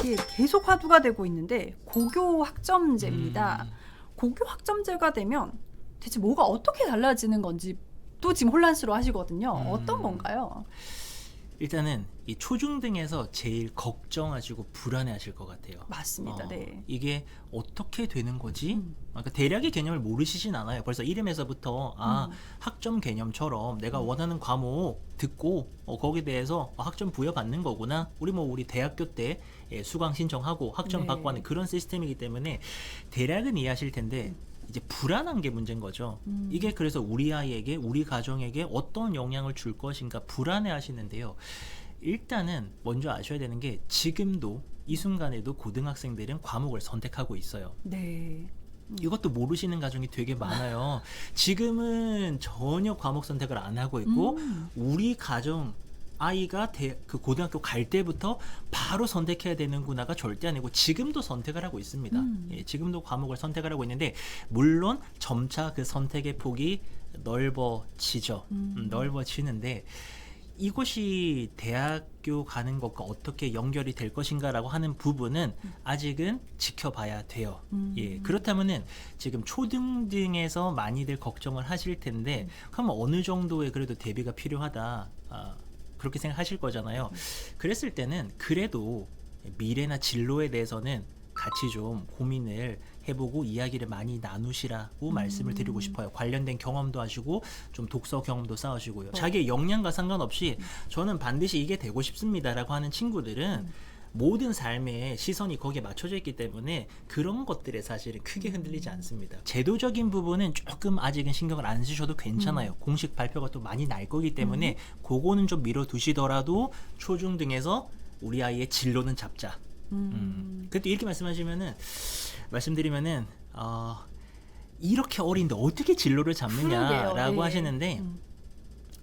이게 계속 화두가 되고 있는데 고교 학점제입니다. 고교 학점제가 되면 대체 뭐가 어떻게 달라지는 건지 또 지금 혼란스러워 하시거든요. 어떤 건가요? 일단은 이 초중등에서 제일 걱정하시고 불안해하실 것 같아요. 맞습니다. 네. 이게 어떻게 되는 거지? 그러니까 대략의 개념을 모르시진 않아요. 벌써 이름에서부터 학점 개념처럼 내가 원하는 과목 듣고 거기에 대해서 학점 부여받는 거구나. 우리 대학교 때 수강 신청하고 학점 네. 받고 하는 그런 시스템이기 때문에 대략은 이해하실 텐데 이제 불안한 게 문제인 거죠. 이게 그래서 우리 아이에게 우리 가정에게 어떤 영향을 줄 것인가 불안해 하시는데요. 일단은 먼저 아셔야 되는 게 지금도 이 순간에도 고등학생들은 과목을 선택하고 있어요. 네. 이것도 모르시는 가정이 되게 많아요. 지금은 전혀 과목 선택을 안 하고 있고 우리 가정 아이가 그 고등학교 갈 때부터 바로 선택해야 되는구나가 절대 아니고 지금도 선택을 하고 있습니다. 예, 지금도 과목을 선택을 하고 있는데 물론 점차 그 선택의 폭이 넓어지죠. 넓어지는데 이것이 대학교 가는 것과 어떻게 연결이 될 것인가라고 하는 부분은 아직은 지켜봐야 돼요. 예, 그렇다면은 지금 초등등에서 많이들 걱정을 하실 텐데 그럼 어느 정도의 그래도 대비가 필요하다. 그렇게 생각하실 거잖아요. 그랬을 때는 그래도 미래나 진로에 대해서는 같이 좀 고민을 해보고 이야기를 많이 나누시라고 말씀을 드리고 싶어요. 관련된 경험도 하시고 좀 독서 경험도 쌓으시고요. 자기의 역량과 상관없이 저는 반드시 이게 되고 싶습니다라고 하는 친구들은 모든 삶의 시선이 거기에 맞춰져 있기 때문에 그런 것들에 사실은 크게 흔들리지 않습니다. 제도적인 부분은 조금 아직은 신경을 안 쓰셔도 괜찮아요. 공식 발표가 또 많이 날 거기 때문에 그거는 좀 미뤄두시더라도 초중등에서 우리 아이의 진로는 잡자. 그때 이렇게 말씀드리면은 이렇게 어린데 어떻게 진로를 잡느냐라고 그러게요. 네. 하시는데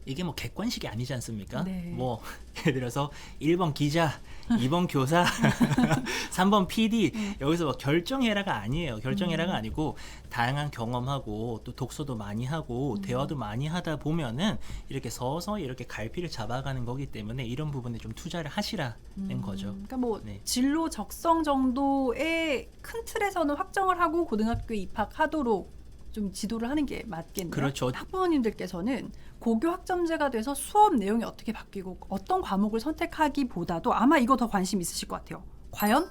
이게 뭐 객관식이 아니지 않습니까? 네. 뭐 예를 들어서 1번 기자, 2번 교사, 3번 PD 여기서 뭐 결정해라가 아니에요. 결정해라가 아니고 다양한 경험하고 또 독서도 많이 하고 대화도 많이 하다 보면은 이렇게 서서히 이렇게 갈피를 잡아가는 거기 때문에 이런 부분에 좀 투자를 하시라는 거죠. 그러니까 뭐 네. 진로 적성 정도의 큰 틀에서는 확정을 하고 고등학교에 입학하도록 좀 지도를 하는 게 맞겠네요. 그렇죠. 학부모님들께서는 고교 학점제가 돼서 수업 내용이 어떻게 바뀌고 어떤 과목을 선택하기보다도 아마 이거 더 관심 있으실 것 같아요. 과연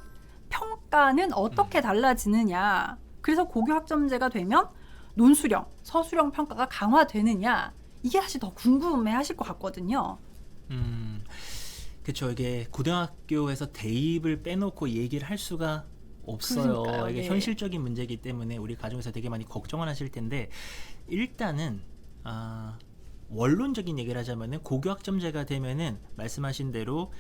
평가는 어떻게 달라지느냐. 그래서 고교 학점제가 되면 논술형, 서술형 평가가 강화되느냐. 이게 사실 더 궁금해 하실 것 같거든요. 그렇죠. 이게 고등학교에서 대입을 빼놓고 얘기를 할 수가 없어요. 그러니까요. 이게 네. 현실적인 문제이기 때문에 우리 가정에서 되게 많이 걱정을 하실 텐데 일단은 원론적인 얘기를 하자면은 고교 학점제가 되면은 말씀하신 대로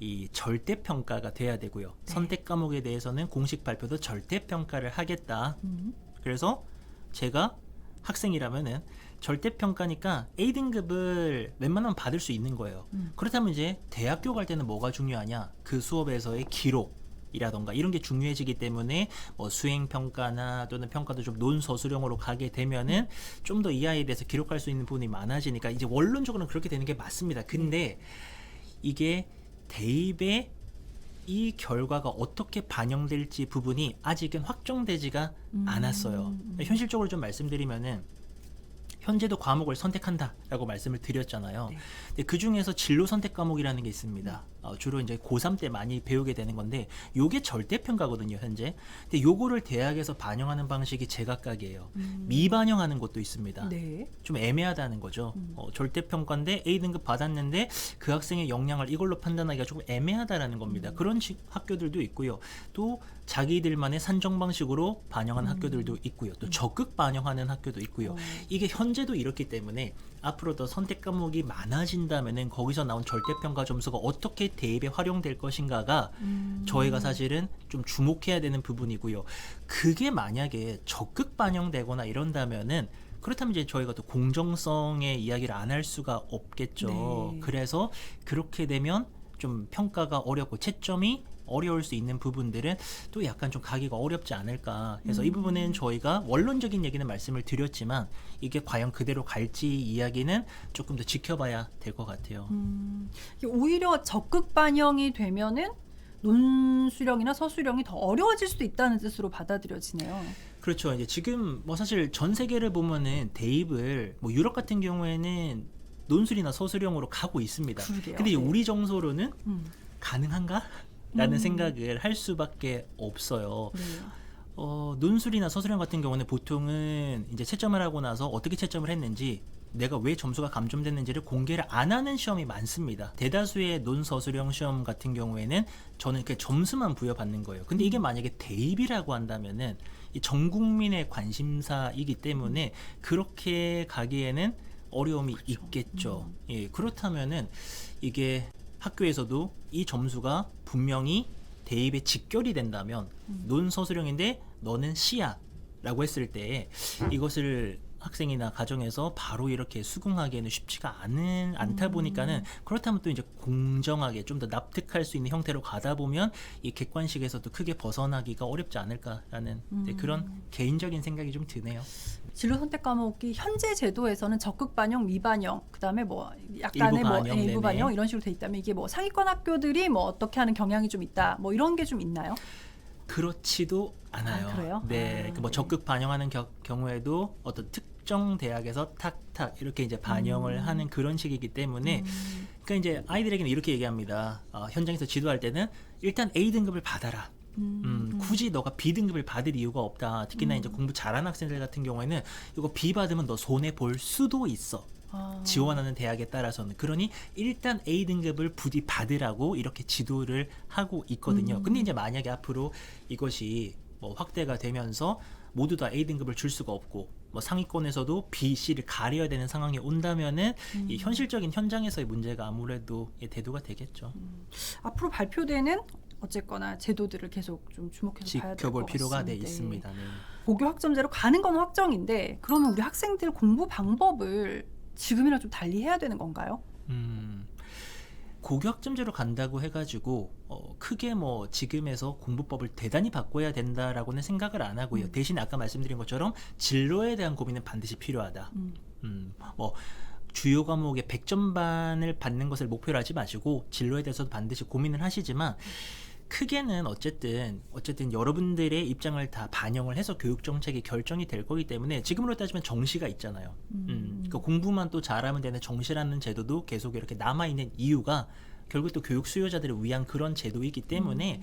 이 절대 평가가 돼야 되고요. 선택 과목에 대해서는 공식 발표도 절대 평가를 하겠다. 그래서 제가 학생이라면은 절대 평가니까 A등급을 웬만하면 받을 수 있는 거예요. 그렇다면 이제 대학교 갈 때는 뭐가 중요하냐? 그 수업에서의 기록이라던가 이런 게 중요해지기 때문에 뭐 수행 평가나 또는 평가도 좀 논서술형으로 가게 되면은 좀 더 이 아이에 대해서 기록할 수 있는 부분이 많아지니까 이제 원론적으로는 그렇게 되는 게 맞습니다. 근데 이게 대입에 이 결과가 어떻게 반영될지 부분이 아직은 확정되지가 않았어요. 현실적으로 좀 말씀드리면은 현재도 과목을 선택한다라고 말씀을 드렸잖아요. 네. 근데 그 중에서 진로 선택 과목이라는 게 있습니다. 주로 이제 고3 때 많이 배우게 되는 건데 요게 절대 평가거든요, 현재. 근데 요거를 대학에서 반영하는 방식이 제각각이에요. 미반영하는 것도 있습니다. 네. 좀 애매하다는 거죠. 절대 평가인데 A등급 받았는데 그 학생의 역량을 이걸로 판단하기가 조금 애매하다라는 겁니다. 그런 학교들도 있고요. 또 자기들만의 산정 방식으로 반영하는 학교들도 있고요. 또 적극 반영하는 학교도 있고요. 이게 현재도 이렇기 때문에 앞으로 더 선택 과목이 많아진다면은 거기서 나온 절대평가 점수가 어떻게 대입에 활용될 것인가가 저희가 사실은 좀 주목해야 되는 부분이고요. 그게 만약에 적극 반영되거나 이런다면은 그렇다면 이제 저희가 또 공정성의 이야기를 안 할 수가 없겠죠. 네. 그래서 그렇게 되면 좀 평가가 어렵고 채점이 어려울 수 있는 부분들은 또 약간 좀 가기가 어렵지 않을까 해서 이 부분은 저희가 원론적인 얘기는 말씀을 드렸지만 이게 과연 그대로 갈지 이야기는 조금 더 지켜봐야 될 것 같아요. 오히려 적극 반영이 되면은 논수령이나 서수령이 더 어려워질 수도 있다는 뜻으로 받아들여지네요. 그렇죠. 이제 지금 뭐 사실 전 세계를 보면은 대입을 뭐 유럽 같은 경우에는 논술이나 서술형으로 가고 있습니다. 그러게요. 근데 이제 네. 우리 정서로는 음. 가능한가? 라는 생각을 할 수밖에 없어요. 네. 논술이나 서술형 같은 경우는 보통은 이제 채점을 하고 나서 어떻게 채점을 했는지, 내가 왜 점수가 감점됐는지를 공개를 안 하는 시험이 많습니다. 대다수의 논서술형 시험 같은 경우에는 저는 그 점수만 부여받는 거예요. 근데 이게 만약에 대입이라고 한다면은 이 전 국민의 관심사이기 때문에 그렇게 가기에는 어려움이 있겠죠. 예, 그렇다면은 이게 학교에서도 이 점수가 분명히 대입에 직결이 된다면 논서술형인데 너는 C야 라고 했을 때 이것을 학생이나 가정에서 바로 이렇게 수긍하기에는 쉽지가 않다 보니까는, 그렇다면 또 이제 공정하게 좀 더 납득할 수 있는 형태로 가다 보면 이 객관식에서도 크게 벗어나기가 어렵지 않을까라는 이제 그런 개인적인 생각이 좀 드네요. 진로 선택 과목이 현재 제도에서는 적극 반영, 미반영, 그다음에 뭐 약간의 일부 반영, 일부 네네. 반영 이런 식으로 돼 있다면 이게 뭐 상위권 학교들이 뭐 어떻게 하는 경향이 좀 있다, 뭐 이런 게 좀 있나요? 그렇지도 않아요. 아, 그래요? 네, 뭐 네. 적극 반영하는 경우에도 어떤 특정 대학에서 탁탁 이렇게 이제 반영을 하는 그런 식이기 때문에, 그러니까 이제 아이들에게는 이렇게 얘기합니다. 현장에서 지도할 때는 일단 A 등급을 받아라. 굳이 너가 B 등급을 받을 이유가 없다. 특히나 이제 공부 잘하는 학생들 같은 경우에는 이거 B 받으면 너 손해 볼 수도 있어. 지원하는 대학에 따라서는. 그러니 일단 A 등급을 부디 받으라고 이렇게 지도를 하고 있거든요. 근데 이제 만약에 앞으로 이것이 뭐 확대가 되면서 모두 다 A 등급을 줄 수가 없고 뭐 상위권에서도 B, C를 가려야 되는 상황이 온다면은 이 현실적인 현장에서의 문제가 아무래도 대두가 되겠죠. 앞으로 발표되는 어쨌거나 제도들을 계속 좀 주목해서 봐야 될 것 지켜볼 필요가 같습니다. 있습니다. 네. 고교 학점제로 가는 건 확정인데, 그러면 우리 학생들 공부 방법을 지금이랑 좀 달리 해야 되는 건가요? 고교 학점제로 간다고 해가지고 크게 뭐 지금에서 공부법을 대단히 바꿔야 된다라고는 생각을 안 하고요. 대신 아까 말씀드린 것처럼 진로에 대한 고민은 반드시 필요하다. 뭐 주요 과목의 100점반을 받는 것을 목표로 하지 마시고 진로에 대해서도 반드시 고민을 하시지만, 크게는 어쨌든 여러분들의 입장을 다 반영을 해서 교육 정책이 결정이 될 거기 때문에, 지금으로 따지면 정시가 있잖아요. 그러니까 공부만 또 잘하면 되는 정시라는 제도도 계속 이렇게 남아 있는 이유가 결국 또 교육 수요자들을 위한 그런 제도이기 때문에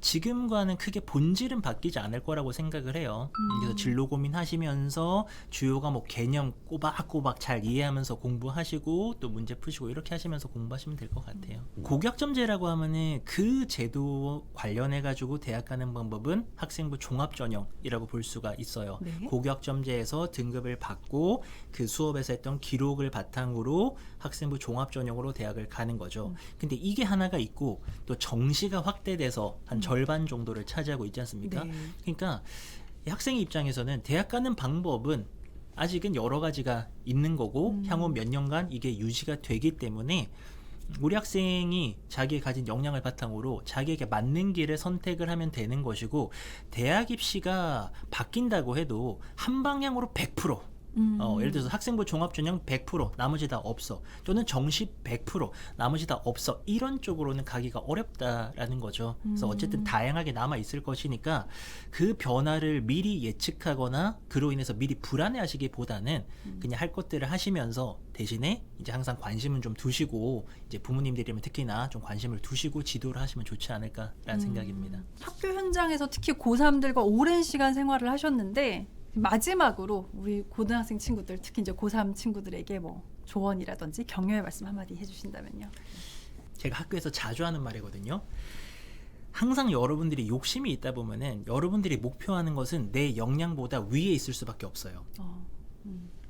지금과는 크게 본질은 바뀌지 않을 거라고 생각을 해요. 그래서 진로 고민하시면서 주요 과목 개념 꼬박꼬박 잘 이해하면서 공부하시고 또 문제 푸시고 이렇게 하시면서 공부하시면 될 것 같아요. 고교학점제라고 하면은 그 제도 관련해 가지고 대학 가는 방법은 학생부 종합전형이라고 볼 수가 있어요. 네. 고교학점제에서 등급을 받고 그 수업에서 했던 기록을 바탕으로 학생부 종합전형으로 대학을 가는 거죠. 근데 이게 하나가 있고 또 정시가 확대돼서 한 절반 정도를 차지하고 있지 않습니까? 네. 그러니까 이 학생의 입장에서는 대학 가는 방법은 아직은 여러 가지가 있는 거고 향후 몇 년간 이게 유지가 되기 때문에 우리 학생이 자기의 가진 역량을 바탕으로 자기에게 맞는 길을 선택을 하면 되는 것이고, 대학 입시가 바뀐다고 해도 한 방향으로 100% 예를 들어서 학생부 종합전형 100% 나머지 다 없어, 또는 정시 100% 나머지 다 없어, 이런 쪽으로는 가기가 어렵다라는 거죠. 그래서 어쨌든 다양하게 남아 있을 것이니까 그 변화를 미리 예측하거나 그로 인해서 미리 불안해하시기보다는 그냥 할 것들을 하시면서 대신에 이제 항상 관심은 좀 두시고, 이제 부모님들이면 특히나 좀 관심을 두시고 지도를 하시면 좋지 않을까라는 생각입니다. 학교 현장에서 특히 고3들과 오랜 시간 생활을 하셨는데, 마지막으로 우리 고등학생 친구들, 특히 이제 고3 친구들에게 뭐 조언이라든지 격려의 말씀 한마디 해주신다면요. 제가 학교에서 자주 하는 말이거든요. 항상 여러분들이 욕심이 있다 보면은 여러분들이 목표하는 것은 내 역량보다 위에 있을 수밖에 없어요.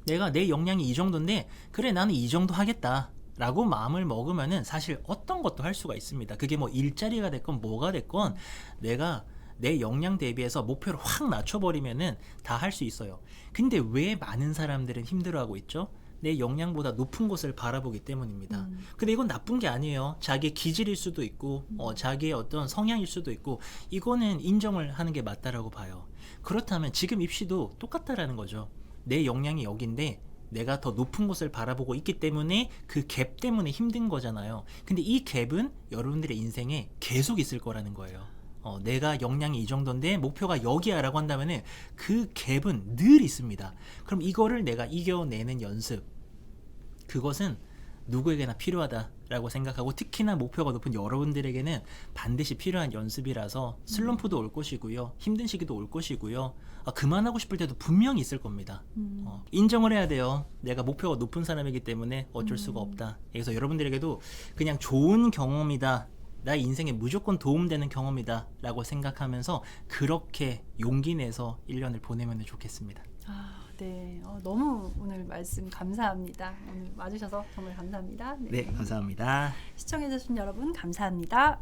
내가 내 역량이 이 정도인데 그래 나는 이 정도 하겠다 라고 마음을 먹으면은 사실 어떤 것도 할 수가 있습니다. 그게 뭐 일자리가 됐건 뭐가 됐건 내가 내 역량 대비해서 목표를 확 낮춰버리면은 다 할 수 있어요. 근데 왜 많은 사람들은 힘들어하고 있죠? 내 역량보다 높은 곳을 바라보기 때문입니다. 근데 이건 나쁜 게 아니에요. 자기의 기질일 수도 있고 자기의 어떤 성향일 수도 있고, 이거는 인정을 하는 게 맞다라고 봐요. 그렇다면 지금 입시도 똑같다라는 거죠. 내 역량이 여기인데 내가 더 높은 곳을 바라보고 있기 때문에 그 갭 때문에 힘든 거잖아요. 근데 이 갭은 여러분들의 인생에 계속 있을 거라는 거예요. 내가 역량이 이 정도인데 목표가 여기야라고 한다면은 그 갭은 늘 있습니다. 그럼 이거를 내가 이겨내는 연습, 그것은 누구에게나 필요하다라고 생각하고, 특히나 목표가 높은 여러분들에게는 반드시 필요한 연습이라서 슬럼프도 올 것이고요, 힘든 시기도 올 것이고요, 그만하고 싶을 때도 분명히 있을 겁니다. 인정을 해야 돼요. 내가 목표가 높은 사람이기 때문에 어쩔 수가 없다. 그래서 여러분들에게도 그냥 좋은 경험이다, 나의 인생에 무조건 도움되는 경험이다 라고 생각하면서 그렇게 용기 내서 1년을 보내면 좋겠습니다. 네. 너무 오늘 말씀 감사합니다. 오늘 와주셔서 정말 감사합니다. 네, 감사합니다. 시청해주신 여러분 감사합니다.